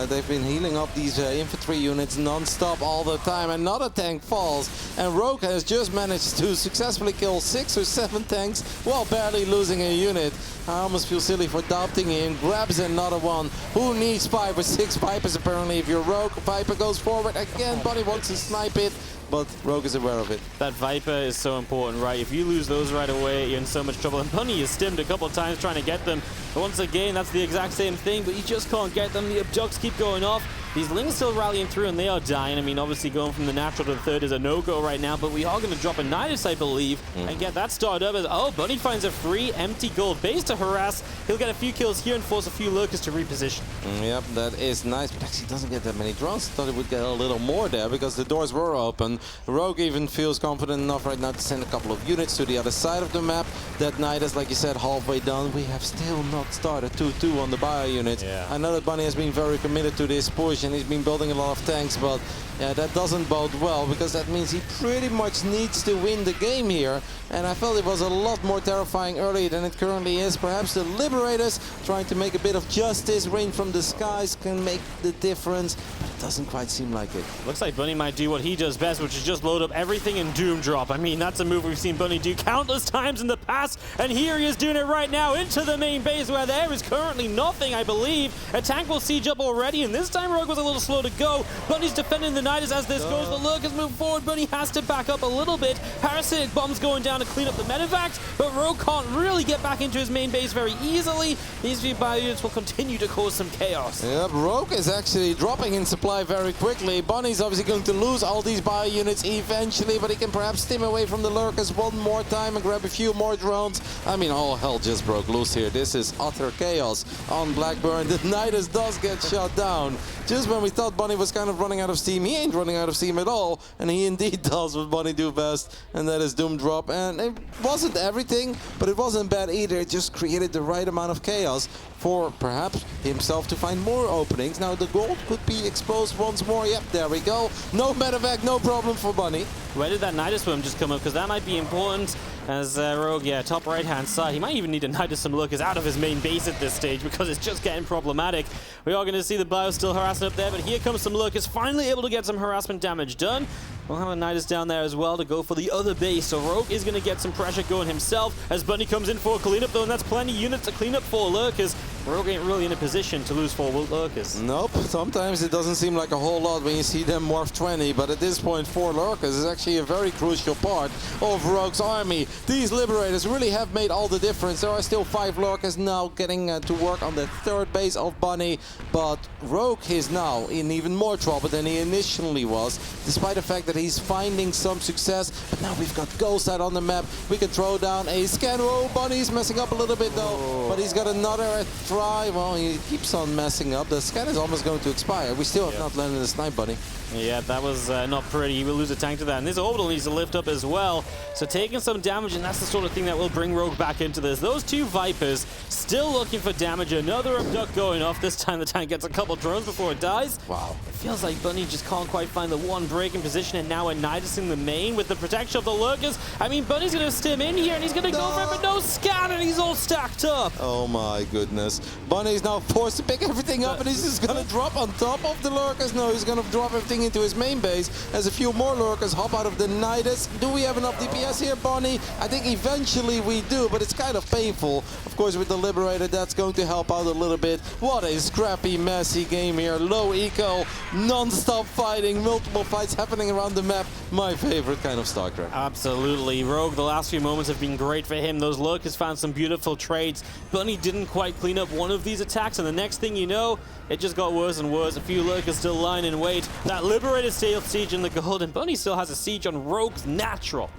They've been healing up these infantry units non-stop all the time. Another tank falls, and Rogue has just managed to successfully kill 6 or 7 tanks while barely losing a unit. I almost feel silly for doubting him. Grabs another one. Who needs 5 or 6 Vipers apparently? If you're Rogue, Viper goes forward again. Bunny wants to snipe it, but Rogue is aware of it. That Viper is so important, right? If you lose those right away, you're in so much trouble. And Bunny is stimmed a couple of times trying to get them. But once again, that's the exact same thing, but you just can't get them. The abducts keep going off. These Lings still rallying through and they are dying. I mean, obviously going from the natural to the third is a no-go right now, but we are going to drop a Nidus, I believe, and get that started up as, oh, Bunny finds a free empty gold base to harass. He'll get a few kills here and force a few lurkers to reposition. Yep, that is nice, but actually doesn't get that many drones. Thought it would get a little more there because the doors were open. Rogue even feels confident enough right now to send a couple of units to the other side of the map. That Nidus, like you said, halfway done. We have still not started 2-2 on the bio unit. Yeah. I know that Bunny has been very committed to this push and he's been building a lot of tanks, but yeah, that doesn't bode well because that means he pretty much needs to win the game here. And I felt it was a lot more terrifying earlier than it currently is. Perhaps the Liberators trying to make a bit of justice, rain from the skies can make the difference, but it doesn't quite seem like it. Looks like Bunny might do what he does best, which is just load up everything in Doom Drop. I mean, that's a move we've seen Bunny do countless times in the past, and here he is doing it right now into the main base where there is currently nothing, I believe. A tank will siege up already, and this time Rogue was a little slow to go. Bunny's defending the Nidus as this goes. The Lurkers move forward. Bunny has to back up a little bit. Parasitic bombs going down to clean up the Medivacs, but Rogue can't really get back into his main base very easily. These few bio units will continue to cause some chaos. Yep, Rogue is actually dropping in supply very quickly. Bunny's obviously going to lose all these bio units eventually, but he can perhaps stim away from the Lurkers one more time and grab a few more drones. I mean, all hell just broke loose here. This is utter chaos on Blackburn. The Nidus does get shot down. Just when we thought Bunny was kind of running out of steam, he ain't running out of steam at all, and he indeed does what Bunny do best, and that is Doom Drop. And it wasn't everything, but it wasn't bad either. It just created the right amount of chaos for perhaps himself to find more openings. Now the gold could be exposed once more. Yep, there we go. No medevac, no problem for Bunny. Where did that Nidus swim just come up? Because that might be important as Rogue, yeah, top right-hand side. He might even need to Nidus some lurkers out of his main base at this stage because it's just getting problematic. We are going to see the bio still harassing up there, but here comes some lurkers finally able to get some harassment damage done. We'll have a Nidus down there as well to go for the other base. So Rogue is going to get some pressure going himself as Bunny comes in for a cleanup, though, and that's plenty of units to clean up 4 lurkers. Rogue ain't really in a position to lose 4 lurkers. Nope, sometimes it doesn't seem like a whole lot when you see them morph 20, but at this point 4 lurkers is actually a very crucial part of Rogue's army. These Liberators really have made all the difference. There are still 5 lurkers now getting to work on the 3rd base of Bunny, but Rogue is now in even more trouble than he initially was, despite the fact that he's finding some success. But now we've got Ghost out on the map. We can throw down a scan. Oh, Bunny's messing up a little bit though, but he's got another try. Well, he keeps on messing up. The scan is almost going to expire. We still have not landed a snipe, Bunny. Yeah, that was not pretty. He will lose a tank to that. And this orbital needs to lift up as well. So taking some damage, and that's the sort of thing that will bring Rogue back into this. Those 2 Vipers still looking for damage. Another abduct going off. This time the tank gets a couple drones before it dies. Wow. It feels like Bunny just can't quite find the one break in position, and now a Nidus in the main with the protection of the lurkers. I mean, Bunny's going to stim in here, and he's going to go for it, but no scan, and he's all stacked up. Oh my goodness. Bunny's now forced to pick everything up, and he's just going to drop on top of the lurkers. No, he's going to drop everything into his main base as a few more lurkers hop out of the Nidus. Do we have enough DPS here, Bunny? I think eventually we do, but it's kind of painful. Of course, with the Liberator, that's going to help out a little bit. What a scrappy, messy game here. Low eco, non-stop fighting, multiple fights happening around the map. My favorite kind of StarCraft. Absolutely. Rogue, the last few moments have been great for him. Those lurkers found some beautiful trades. Bunny didn't quite clean up one of these attacks, and the next thing you know, it just got worse and worse. A few lurkers still lying in wait. That Liberator still siege in the gold, and Bunny still has a siege on Rogue's natural.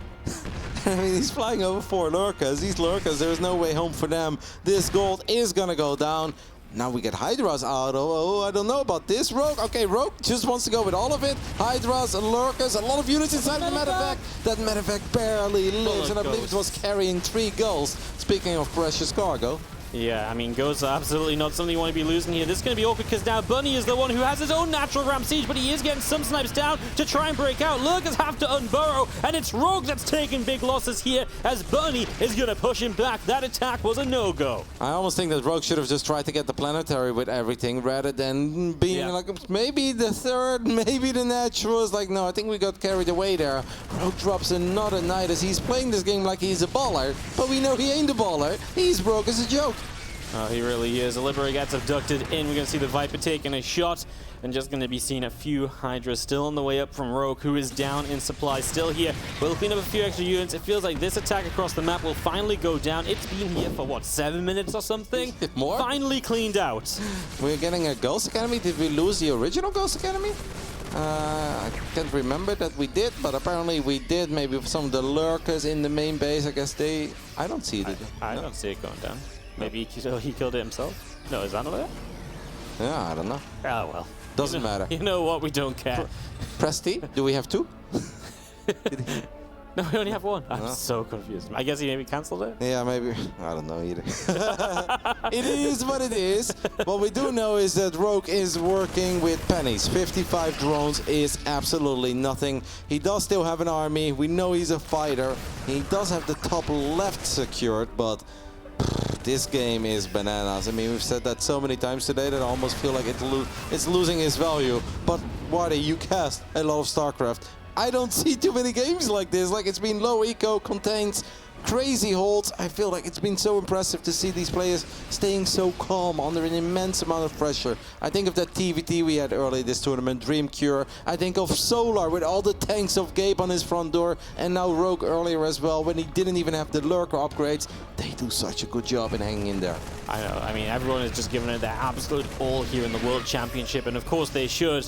I mean, he's flying over 4 lurkers. These lurkers, there's no way home for them. This gold is gonna go down. Now we get Hydras out. Oh, I don't know about this. Rogue. Okay, Rogue just wants to go with all of it. Hydras, lurkers, a lot of units inside the medevac. That medevac barely lives, and I believe it was carrying 3 gulls. Speaking of precious cargo. Yeah, I mean, ghosts are absolutely not something you want to be losing here. This is going to be awkward because now Bunny is the one who has his own natural ramp siege, but he is getting some snipes down to try and break out. Lurkers have to unburrow, and it's Rogue that's taking big losses here as Bunny is going to push him back. That attack was a no-go. I almost think that Rogue should have just tried to get the planetary with everything rather than being like maybe the 3rd, maybe the natural. Is like, no, I think we got carried away there. Rogue drops another Nidus. He's playing this game like he's a baller, but we know he ain't a baller. He's broke as a joke. Oh, he really is. The Liberator gets abducted in. We're going to see the Viper taking a shot, and just going to be seeing a few Hydras still on the way up from Rogue, who is down in supply still here. We'll clean up a few extra units. It feels like this attack across the map will finally go down. It's been here for, what, 7 minutes or something? More? Finally cleaned out. We're getting a Ghost Academy. Did we lose the original Ghost Academy? I can't remember that we did, but apparently we did. Maybe with some of the lurkers in the main base. I guess they... I don't see it. I don't see it going down. Maybe he killed it himself? No, is that not there? Yeah, I don't know. Oh, well. Doesn't matter. You know what? We don't care. Presti, do we have 2? No, we only have 1. I'm so confused. I guess he maybe cancelled it? Yeah, maybe. I don't know either. It is what it is. What we do know is that Rogue is working with pennies. 55 drones is absolutely nothing. He does still have an army. We know he's a fighter. He does have the top left secured, but... this game is bananas. I mean, we've said that so many times today that I almost feel like it's losing its value. But, Wardy, you cast a lot of StarCraft. I don't see too many games like this. Like, it's been low eco, contains crazy holds. I feel like it's been so impressive to see these players staying so calm under an immense amount of pressure. I think of that TVT we had early this tournament, Dream Cure. I think of Solar with all the tanks of Gabe on his front door, and now Rogue earlier as well when he didn't even have the lurker upgrades. They do such a good job in hanging in there. I know. I mean, everyone is just giving it their absolute all here in the World Championship, and of course they should.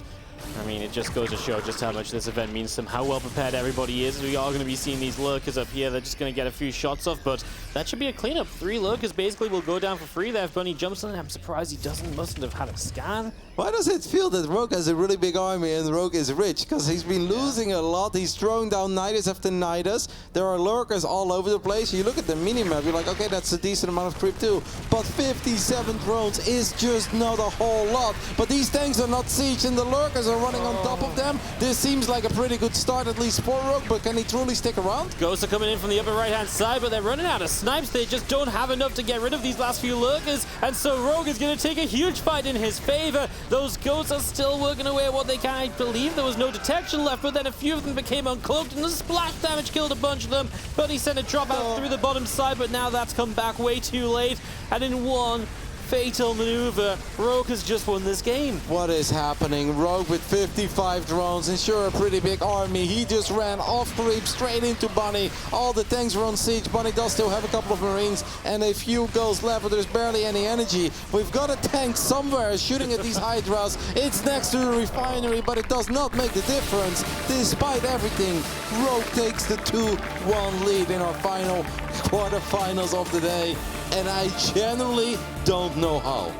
I mean, it just goes to show just how much this event means to them, how well prepared everybody is. We are going to be seeing these lurkers up here. They're just going to get a few shots off, but that should be a cleanup. 3 lurkers basically will go down for free there if Bunny jumps in. I'm surprised he mustn't have had a scan. Why does it feel that Rogue has a really big army and Rogue is rich? Because he's been losing a lot. He's throwing down Nidus after Nidus. There are lurkers all over the place. You look at the minimap, you're like, okay, that's a decent amount of creep too. But 57 drones is just not a whole lot. But these tanks are not sieged and the lurkers lurkers are running on top of them. This seems like a pretty good start, at least for Rogue, but can he truly stick around? Ghosts are coming in from the upper right-hand side, but they're running out of snipes. They just don't have enough to get rid of these last few lurkers, and so Rogue is going to take a huge fight in his favor. Those ghosts are still working away at what they can. I believe there was no detection left, but then a few of them became uncloaked, and the splash damage killed a bunch of them. But he sent a drop out through the bottom side, but now that's come back way too late, and in one fatal maneuver, Rogue has just won this game. What is happening? Rogue with 55 drones, and sure, a pretty big army. He just ran off creep straight into Bunny. All the tanks were on siege. Bunny does still have a couple of Marines and a few ghosts left, but there's barely any energy. We've got a tank somewhere shooting at these Hydras. It's next to the refinery, but it does not make the difference. Despite everything, Rogue takes the 2-1 lead in our final quarterfinals of the day, and I genuinely don't know how.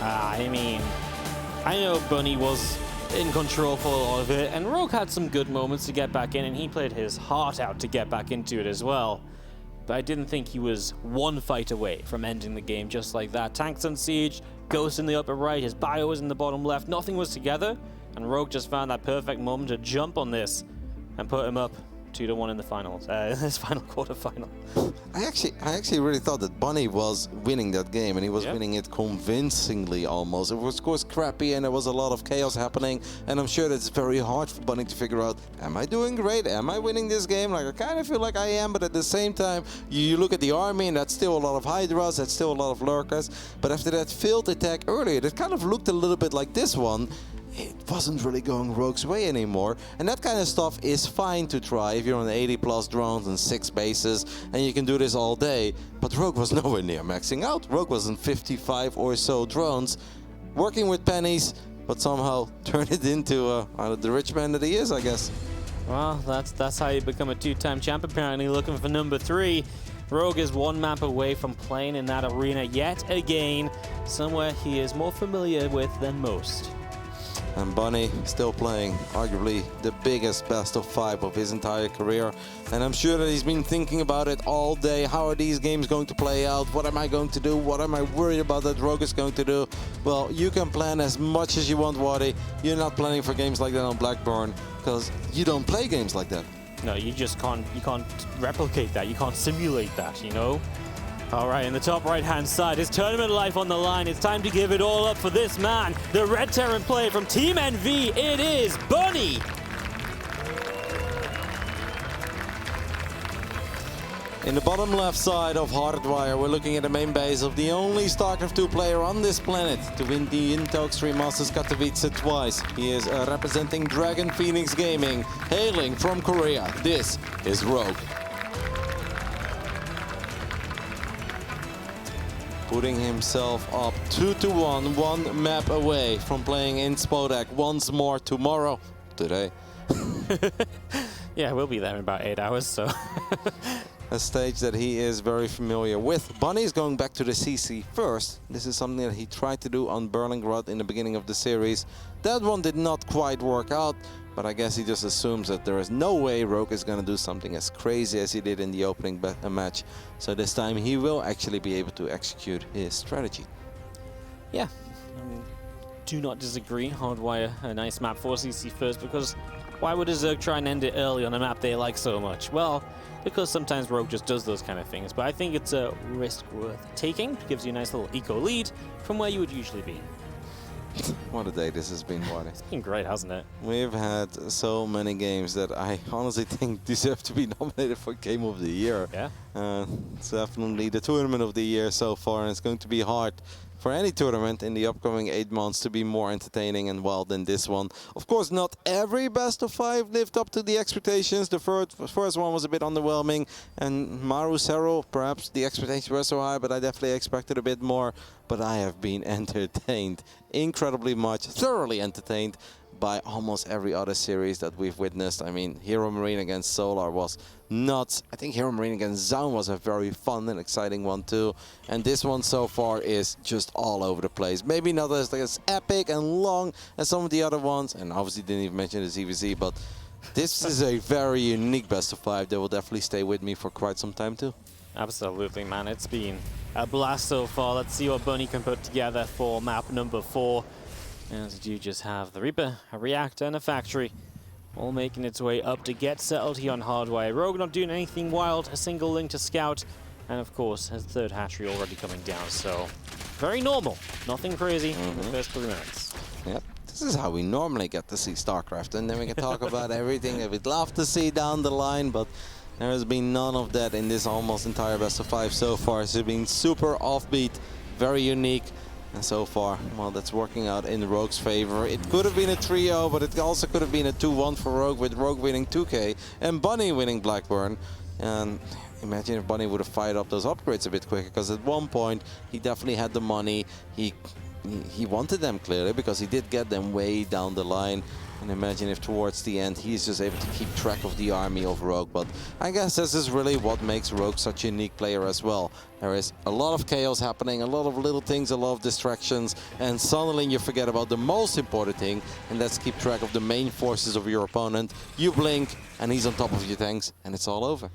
I mean, I know Bunny was in control for a lot of it, and Rogue had some good moments to get back in, and he played his heart out to get back into it as well. But I didn't think he was one fight away from ending the game just like that. Tanks on siege, Ghost in the upper right, his bio was in the bottom left, nothing was together, and Rogue just found that perfect moment to jump on this and put him up 2-1 in the finals, this final quarterfinal. I actually really thought that Bunny was winning that game, and he was winning it convincingly almost. It was of course crappy, and there was a lot of chaos happening, and I'm sure that it's very hard for Bunny to figure out, am I doing great? Am I winning this game? Like, I kind of feel like I am, but at the same time, you look at the army, and that's still a lot of Hydras, that's still a lot of lurkers. But after that failed attack earlier, that kind of looked a little bit like this one. It wasn't really going Rogue's way anymore, and that kind of stuff is fine to try if you're on 80 plus drones and 6 bases and you can do this all day, but Rogue was nowhere near maxing out. Rogue was on 55 or so drones, working with pennies, but somehow turned it into the rich man that he is, I guess. Well, that's how you become a 2-time champ, apparently, looking for number 3. Rogue is one map away from playing in that arena yet again, somewhere he is more familiar with than most. And Bunny still playing arguably the biggest best of 5 of his entire career. And I'm sure that he's been thinking about it all day. How are these games going to play out? What am I going to do? What am I worried about that Rogue is going to do? Well, you can plan as much as you want, Waddy. You're not planning for games like that on Blackburn, because you don't play games like that. No, you just can't replicate that. You can't simulate that, you know? All right, in the top right-hand side, his tournament life on the line. It's time to give it all up for this man, the Red Terran player from Team NV. It is Bunny. In the bottom left side of Hardwire, we're looking at the main base of the only StarCraft 2 player on this planet to win the IEM Katowice twice. He is representing Dragon Phoenix Gaming, hailing from Korea. This is Rogue. Putting himself up 2-1, one map away from playing in Spodek once more tomorrow. Today. Yeah, we'll be there in about 8 hours, so. A stage that he is very familiar with. Bunny is going back to the CC first. This is something that he tried to do on Berlingrad in the beginning of the series. That one did not quite work out, but I guess he just assumes that there is no way Rogue is going to do something as crazy as he did in the opening match. So this time he will actually be able to execute his strategy. Yeah, do not disagree. Hardwire, a nice map for CC first, because why would a Zerg try and end it early on a map they like so much? Well, because sometimes Rogue just does those kind of things, but I think it's a risk worth taking. It gives you a nice little eco lead from where you would usually be. What a day this has been, Waddy. It's been great, hasn't it? We've had so many games that I honestly think deserve to be nominated for Game of the Year. Yeah. It's definitely the tournament of the year so far, and it's going to be hard for any tournament in the upcoming 8 months to be more entertaining and wild than this one. Of course, not every best of 5 lived up to the expectations. The first one was a bit underwhelming, and Maru Sero, perhaps the expectations were so high, but I definitely expected a bit more. But I have been entertained incredibly much, thoroughly entertained by almost every other series that we've witnessed. I mean, Hero Marine against Solar was nuts. I think Hero Marine against Zaun was a very fun and exciting one too. And this one so far is just all over the place. Maybe not as epic and long as some of the other ones, and obviously didn't even mention the ZVZ, but this is a very unique best of 5 that will definitely stay with me for quite some time too. Absolutely, man. It's been a blast so far. Let's see what Bunny can put together for map number 4. As you do just have the Reaper, a Reactor, and a Factory, all making its way up to get settled here on Hardwire. Rogue not doing anything wild, a single Link to scout, and of course, his third hatchery already coming down, so very normal. Nothing crazy in the first 3 minutes. Yep. This is how we normally get to see StarCraft, and then we can talk about everything that we'd love to see down the line, but there has been none of that in this almost entire best of 5 so far. It's been super offbeat, very unique, and so far, well, that's working out in Rogue's favor. It could have been a trio, but it also could have been a 2-1 for Rogue, with Rogue winning 2K and Bunny winning Blackburn. And imagine if Bunny would have fired up those upgrades a bit quicker, because at one point he definitely had the money. He wanted them clearly, because he did get them way down the line. And imagine if towards the end he's just able to keep track of the army of Rogue. But I guess this is really what makes Rogue such a unique player as well. There is a lot of chaos happening, a lot of little things, a lot of distractions, and suddenly you forget about the most important thing, and that's keep track of the main forces of your opponent. You blink and he's on top of your tanks and it's all over.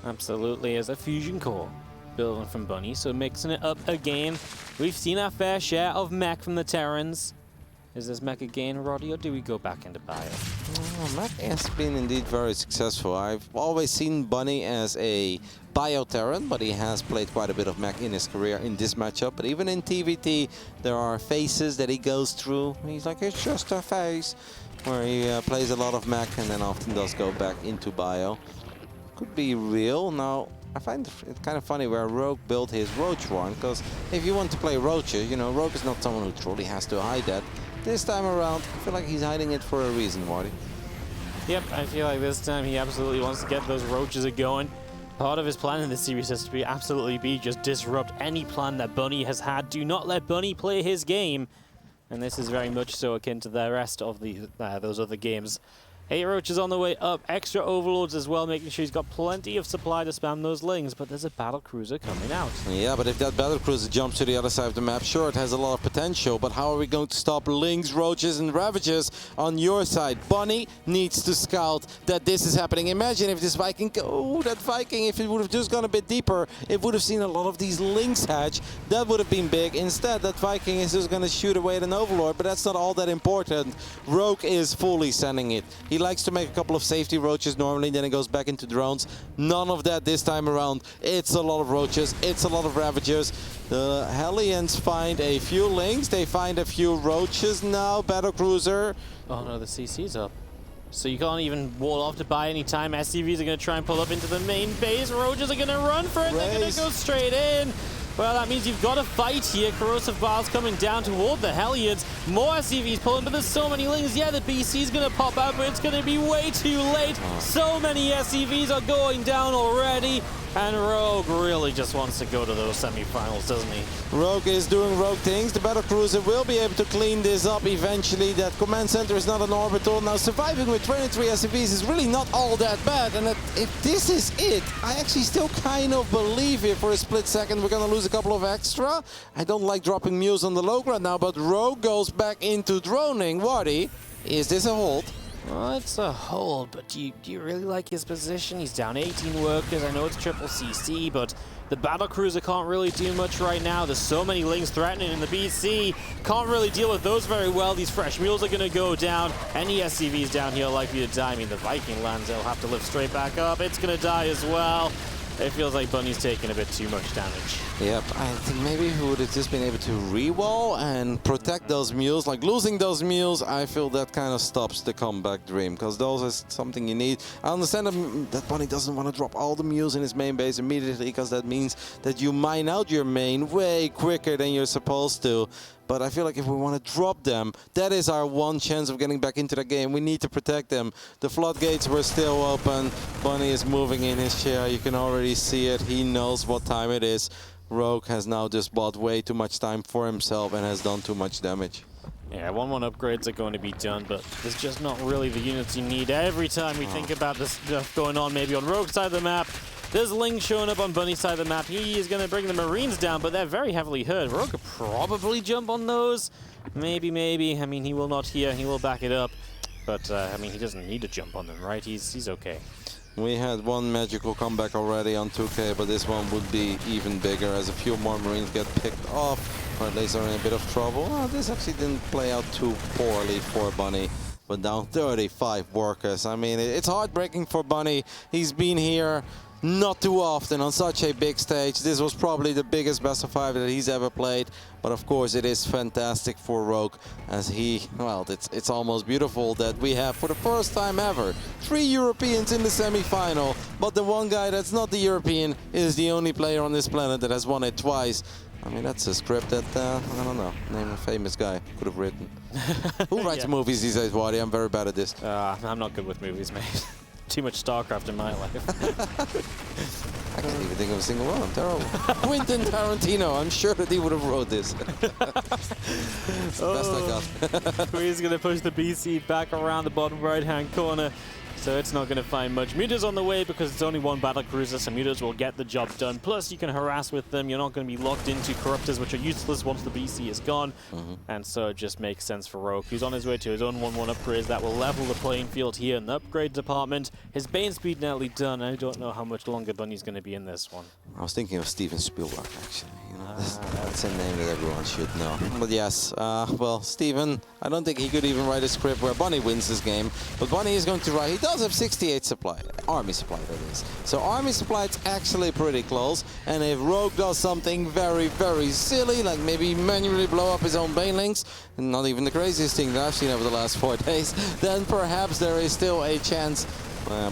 Absolutely, as a fusion core building from Bunny, so mixing it up again. We've seen our fair share of mech from the Terrans. Is this mech again, Roddy, or do we go back into bio? Oh, mech has been indeed very successful. I've always seen Bunny as a bio Terran, but he has played quite a bit of mech in his career in this matchup. But even in TVT, there are phases that he goes through. He's like, it's just a phase, where he plays a lot of mech and then often does go back into bio. Could be real. Now, I find it kind of funny where Rogue built his Roach one, because if you want to play Roaches, you know, Rogue is not someone who truly has to hide that. This time around, I feel like he's hiding it for a reason, Marty. Yep, I feel like this time he absolutely wants to get those Roaches going. Part of his plan in this series has to be absolutely just disrupt any plan that Bunny has had. Do not let Bunny play his game. And this is very much so akin to the rest of those other games. 8 Roaches on the way up, extra Overlords as well, making sure he's got plenty of supply to spam those Lings, but there's a battle cruiser coming out. Yeah, but if that battle cruiser jumps to the other side of the map, sure, it has a lot of potential, but how are we going to stop Lings, Roaches, and Ravages on your side? Bunny needs to scout that this is happening. Imagine if this Viking, that Viking, if it would have just gone a bit deeper, it would have seen a lot of these Lings hatch. That would have been big. Instead, that Viking is just going to shoot away at an Overlord, but that's not all that important. Rogue is fully sending it. He likes to make a couple of safety Roaches normally, then it goes back into drones. None of that this time around. It's a lot of Roaches, it's a lot of Ravagers. The Hellions find a few Lings, they find a few Roaches now. Battlecruiser. Oh no, the CC's up. So you can't even wall off to buy any time. SCVs are going to try and pull up into the main base. Roaches are going to run for it, they're going to go straight in. Well, that means you've got to fight here. Corrosive Vials coming down toward the Hellions. More SCVs pulling, but there's so many Lings. Yeah, the BC's going to pop out, but it's going to be way too late. So many SCVs are going down already. And Rogue really just wants to go to those semifinals, doesn't he? Rogue is doing Rogue things. The Battlecruiser will be able to clean this up eventually. That command center is not an orbital. Now, surviving with 23 SCVs is really not all that bad. And if this is it, I actually still kind of believe it for a split second. We're going to lose a couple of extra. I don't like dropping Muse on the low ground now, but Rogue goes back into droning. Wardy, is this a hold? Well, it's a hold, but do you really like his position? He's down 18 workers. I know it's triple CC, but the battlecruiser can't really do much right now. There's so many Lings threatening in the BC. Can't really deal with those very well. These fresh mules are going to go down. Any SCVs down here are likely to die. I mean, the Viking lands, they'll have to lift straight back up. It's going to die as well. It feels like Bunny's taking a bit too much damage. Yep, I think maybe he would have just been able to re-wall and protect those mules. Like losing those mules, I feel that kind of stops the comeback dream, because those is something you need. I understand that Bunny doesn't want to drop all the mules in his main base immediately, because that means that you mine out your main way quicker than you're supposed to. But I feel like if we want to drop them, that is our one chance of getting back into the game. We need to protect them. The floodgates were still open. Bunny is moving in his chair. You can already see it. He knows what time it is. Rogue has now just bought way too much time for himself and has done too much damage. Yeah, 1-1 upgrades are going to be done, but there's just not really the units you need. Every time we think about this stuff going on, maybe on Rogue's side of the map, there's Ling showing up on Bunny's side of the map. He is going to bring the Marines down, but they're very heavily hurt. Rogue could probably jump on those. Maybe. I mean, he will not here. He will back it up. But, I mean, he doesn't need to jump on them, right? He's okay. We had one magical comeback already on 2K, but this one would be even bigger as a few more Marines get picked off. or at least are in a bit of trouble. Oh, this actually didn't play out too poorly for Bunny, but down 35 workers. I mean, it's heartbreaking for Bunny. He's been here not too often on such a big stage. This was probably the biggest best of 5 that he's ever played. But of course it is fantastic for Rogue, as well, it's almost beautiful that we have for the first time ever 3 Europeans in the semi-final. But the one guy that's not the European is the only player on this planet that has won it twice. I mean, that's a script that, I don't know, name a famous guy could have written. Who writes movies these days, Wadi? I'm very bad at this. I'm not good with movies, mate. Too much StarCraft in my life. I can't even think of a single one. I'm terrible. Quentin Tarantino. I'm sure that he would have wrote this. It's the best I got. He's going to push the BC back around the bottom right-hand corner. So it's not going to find much. Mutas on the way because it's only one battle cruiser, so Mutas will get the job done. Plus, you can harass with them. You're not going to be locked into Corruptors, which are useless once the BC is gone. And so it just makes sense for Rogue, who's on his way to his own 1-1 upgrades that will level the playing field here in the upgrade department. His Bane speed nearly done. I don't know how much longer Bunny's going to be in this one. I was thinking of Steven Spielberg, actually. You know, that's a name that everyone should know. But yes, well, Steven, I don't think he could even write a script where Bunny wins this game. But Bunny is going to write. He does have 68 supply, army supply that is. So army supply is actually pretty close. And if Rogue does something very, very silly, like maybe manually blow up his own banelings, not even the craziest thing that I've seen over the last 4 days, then perhaps there is still a chance.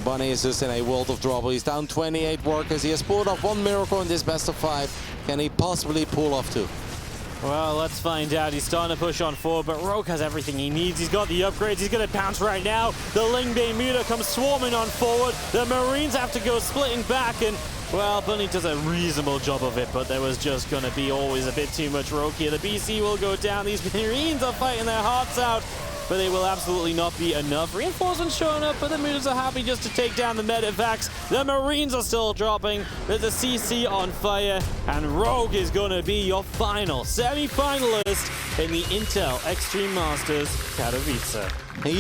Bunny is just in a world of trouble. He's down 28 workers. He has pulled off 1 miracle in this best of 5. Can he possibly pull off 2? Well, let's find out. He's starting to push on forward, but Rogue has everything he needs. He's got the upgrades. He's going to pounce right now. The Lingbane Muta comes swarming on forward. The Marines have to go splitting back, and, well, Bunny does a reasonable job of it, but there was just going to be always a bit too much Rogue here. The BC will go down. These Marines are fighting their hearts out, but they will absolutely not be enough. Reinforcements showing up, but the Mutas are happy just to take down the Medivacs. The Marines are still dropping. There's a CC on fire, and Rogue is going to be your final semi-finalist in the Intel Extreme Masters Katowice.